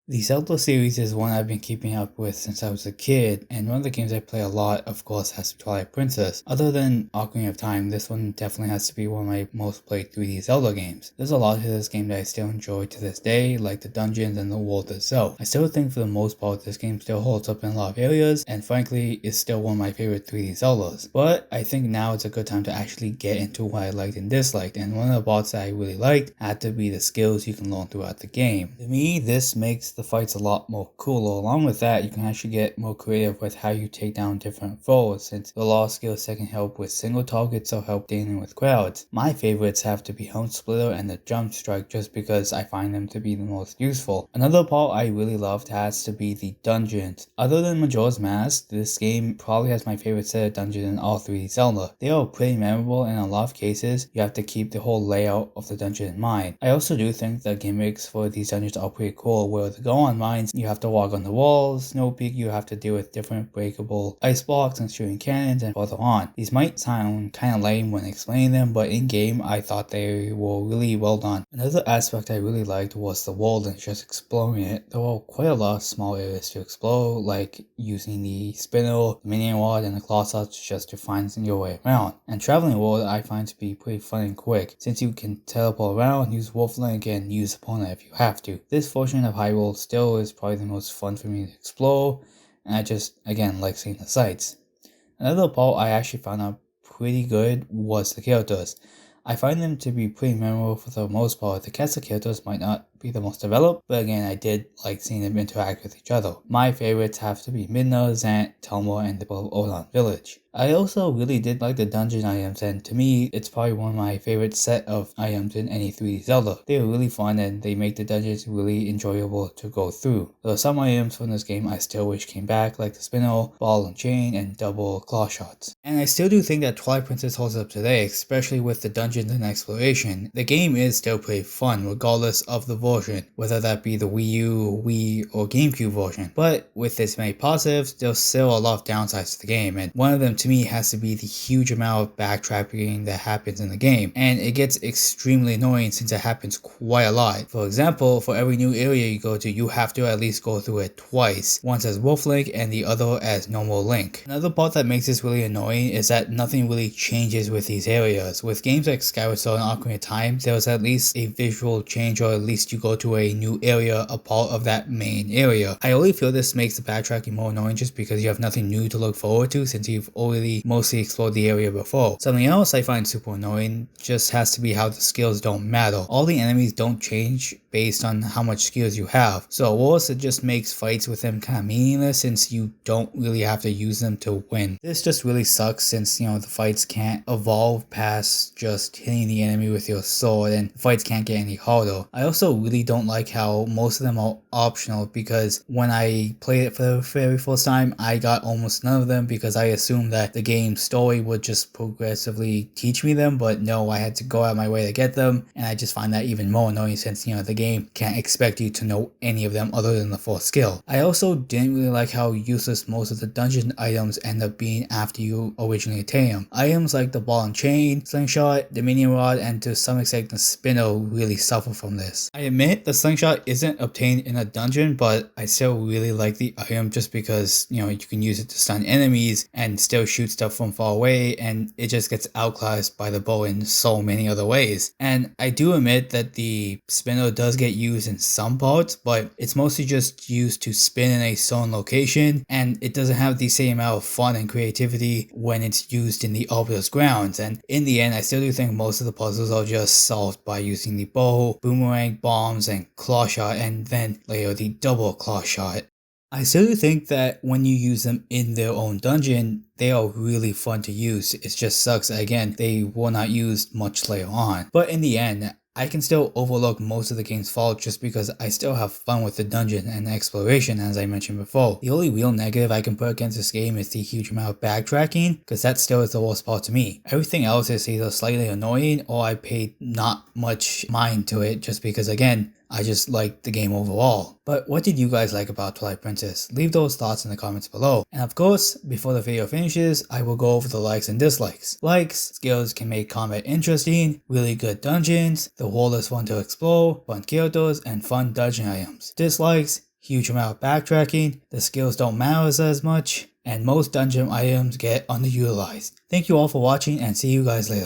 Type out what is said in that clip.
The Zelda series is one I've been keeping up with since I was a kid, and one of the games I play a lot, of course, has Twilight Princess. Other than Ocarina of Time, this one definitely has to be one of my most played 3D Zelda games. There's a lot to this game that I still enjoy to this day, like the dungeons and the world itself. I still think for the most part this game still holds up in a lot of areas, and frankly, is still one of my favorite 3D Zeldas. But I think now it's a good time to actually get into what I liked and disliked, and one of the parts that I really liked had to be the skills you can learn throughout the game. To me, this makes the fights a lot more cooler. Along with that, you can actually get more creative with how you take down different foes, since there are a lot of skills that can help with single targets or help dealing with crowds. My favorites have to be Helm Splitter and the Jump Strike just because I find them to be the most useful. Another part I really loved has to be the dungeons. Other than Majora's Mask, this game probably has my favorite set of dungeons in all 3D Zelda. They are pretty memorable, and in a lot of cases, you have to keep the whole layout of the dungeon in mind. I also do think the gimmicks for these dungeons are pretty cool, where to go on mines, you have to walk on the walls, Snow Peak, you have to deal with different breakable ice blocks and shooting cannons, and further on. These might sound kinda lame when explaining them, but in game I thought they were really well done. Another aspect I really liked was the world and just exploring it. There were quite a lot of small areas to explore, like using the spinner, the minion rod, and the claw shots just to find your way around. And traveling the world I find to be pretty fun and quick, since you can teleport around, use Wolf Link, and use Epona if you have to. This version of Hyrule still is probably the most fun for me to explore, and I just, again, like seeing the sights. Another part I actually found out pretty good was the characters. I find them to be pretty memorable for the most part. The cast of characters might not be the most developed, but again, I did like seeing them interact with each other. My favorites have to be Midna, Zant, Telma, and the Olan village. I also really did like the dungeon items, and to me, it's probably one of my favorite set of items in any 3D Zelda. They are really fun and they make the dungeons really enjoyable to go through. There are some items from this game I still wish came back, like the spinner, ball and chain, and double claw shots. And I still do think that Twilight Princess holds up today, especially with the dungeons and exploration. The game is still pretty fun, regardless of the version, whether that be the Wii U, Wii, or GameCube version. But with this many positives, there's still a lot of downsides to the game, and one of them to me has to be the huge amount of backtracking that happens in the game, and it gets extremely annoying since it happens quite a lot. For example, for every new area you go to, you have to at least go through it twice, once as Wolf Link and the other as normal Link. Another part that makes this really annoying is that nothing really changes with these areas. With games like Skyward Sword and Ocarina of Time, there's at least a visual change, or at least you go to a new area, a part of that main area. I really feel this makes the backtracking more annoying just because you have nothing new to look forward to since you've already mostly explored the area before. Something else I find super annoying just has to be how the skills don't matter. All the enemies don't change based on how much skills you have. So worse, it just makes fights with them kind of meaningless since you don't really have to use them to win. This just really sucks since, the fights can't evolve past just hitting the enemy with your sword, and the fights can't get any harder. I also really don't like how most of them are optional, because when I played it for the very first time, I got almost none of them because I assumed that the game's story would just progressively teach me them, but no, I had to go out my way to get them, and I just find that even more annoying since, the game can't expect you to know any of them other than the first skill. I also didn't really like how useless most of the dungeon items end up being after you originally attain them. Items like the ball and chain, slingshot, the minion rod, and to some extent the spinner really suffer from this. I admit the slingshot isn't obtained in a dungeon, but I still really like the item just because, you can use it to stun enemies and still shoot stuff from far away, and it just gets outclassed by the bow in so many other ways. And I do admit that the spinner does get used in some parts, but it's mostly just used to spin in a certain location, and it doesn't have the same amount of fun and creativity when it's used in the obvious grounds. And in the end, I still do think most of the puzzles are just solved by using the bow, boomerang, bombs, and claw shot, and then later the double claw shot. I still do think that when you use them in their own dungeon, they are really fun to use. It just sucks that, again, they were not used much later on. But in the end, I can still overlook most of the game's faults just because I still have fun with the dungeon and the exploration, as I mentioned before. The only real negative I can put against this game is the huge amount of backtracking, because that still is the worst part to me. Everything else is either slightly annoying or I paid not much mind to it just because, again, I just liked the game overall. But what did you guys like about Twilight Princess? Leave those thoughts in the comments below. And of course, before the video finishes, I will go over the likes and dislikes. Likes: skills can make combat interesting, really good dungeons, the world is fun to explore, fun characters, and fun dungeon items. Dislikes: huge amount of backtracking, the skills don't matter as much, and most dungeon items get underutilized. Thank you all for watching and see you guys later.